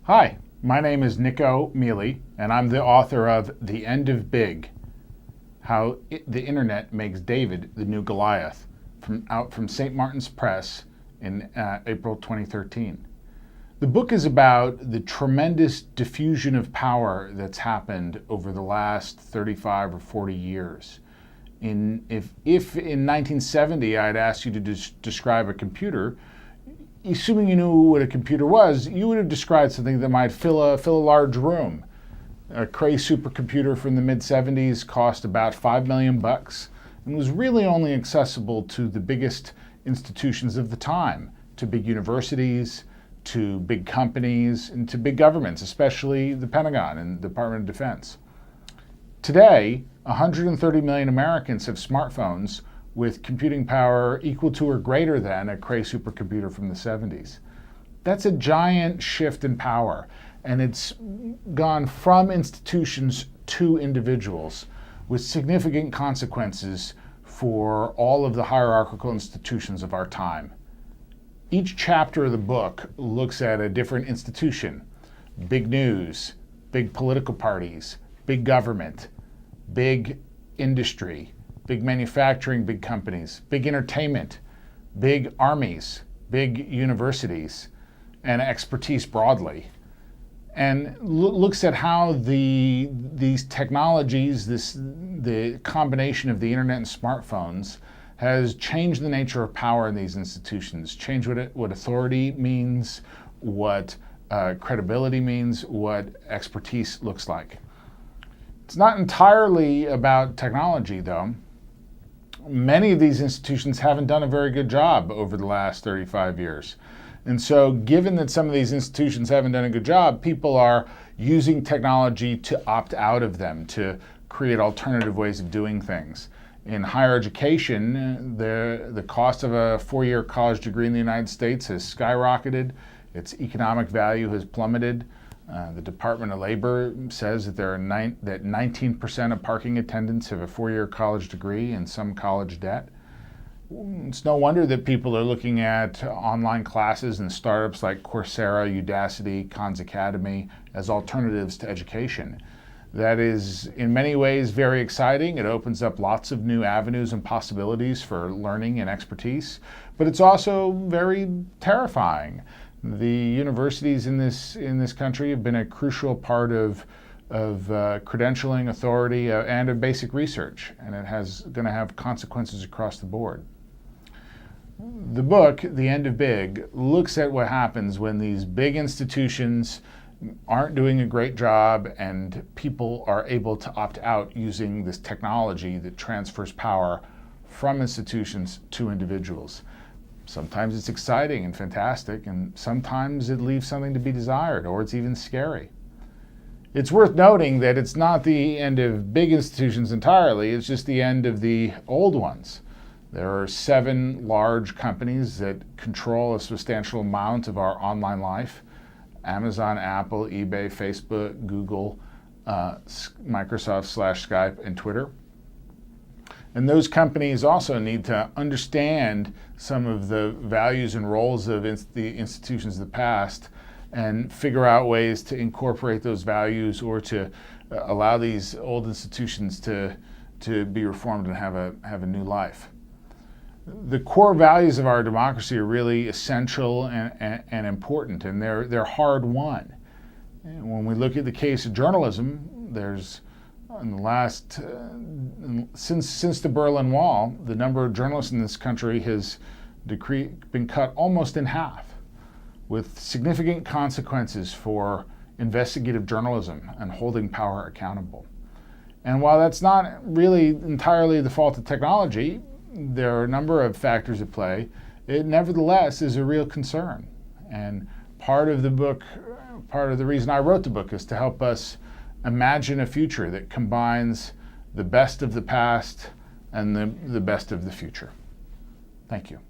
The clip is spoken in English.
Hi, my name is Nicco Mele, and I'm the author of The End of Big, How the Internet Makes David the New Goliath, out from St. Martin's Press in April 2013. The book is about the tremendous diffusion of power that's happened over the last 35 or 40 years. If in 1970 I'd asked you to describe a computer, assuming you knew what a computer was, you would have described something that might fill a large room. A Cray supercomputer from the mid-70s cost about $5 million and was really only accessible to the biggest institutions of the time, to big universities, to big companies, and to big governments, especially the Pentagon and the Department of Defense. Today, 130 million Americans have smartphones with computing power equal to or greater than a Cray supercomputer from the 70s. That's a giant shift in power, and it's gone from institutions to individuals with significant consequences for all of the hierarchical institutions of our time. Each chapter of the book looks at a different institution: big news, big political parties, big government, big industry, big manufacturing, big companies, big entertainment, big armies, big universities, and expertise broadly. And looks at how these technologies, the combination of the internet and smartphones, has changed the nature of power in these institutions, changed what authority means, what credibility means, what expertise looks like. It's not entirely about technology, though. Many of these institutions haven't done a very good job over the last 35 years. And so given that some of these institutions haven't done a good job, people are using technology to opt out of them, to create alternative ways of doing things. In higher education, the cost of a 4-year college degree in the United States has skyrocketed. Its economic value has plummeted. The Department of Labor says that that 19% of parking attendants have a 4-year college degree and some college debt. It's no wonder that people are looking at online classes and startups like Coursera, Udacity, Khan's Academy as alternatives to education. That is, in many ways, very exciting. It opens up lots of new avenues and possibilities for learning and expertise, but it's also very terrifying. The universities in this country have been a crucial part of credentialing, authority, and of basic research, and it has going to have consequences across the board. The book, The End of Big, looks at what happens when these big institutions aren't doing a great job and people are able to opt out using this technology that transfers power from institutions to individuals. Sometimes it's exciting and fantastic, and sometimes it leaves something to be desired, or it's even scary. It's worth noting that it's not the end of big institutions entirely, it's just the end of the old ones. There are 7 large companies that control a substantial amount of our online life: Amazon, Apple, eBay, Facebook, Google, Microsoft/Skype, and Twitter. And those companies also need to understand some of the values and roles of the institutions of the past and figure out ways to incorporate those values or to allow these old institutions to be reformed and have a new life. The core values of our democracy are really essential and important, and they're hard won. And when we look at the case of journalism, there's in the last since the Berlin Wall, the number of journalists in this country has been cut almost in half, with significant consequences for investigative journalism and holding power accountable. And while that's not really entirely the fault of technology, there are a number of factors at play. It nevertheless is a real concern. And part of the reason I wrote the book is to help us imagine a future that combines the best of the past and the best of the future. Thank you.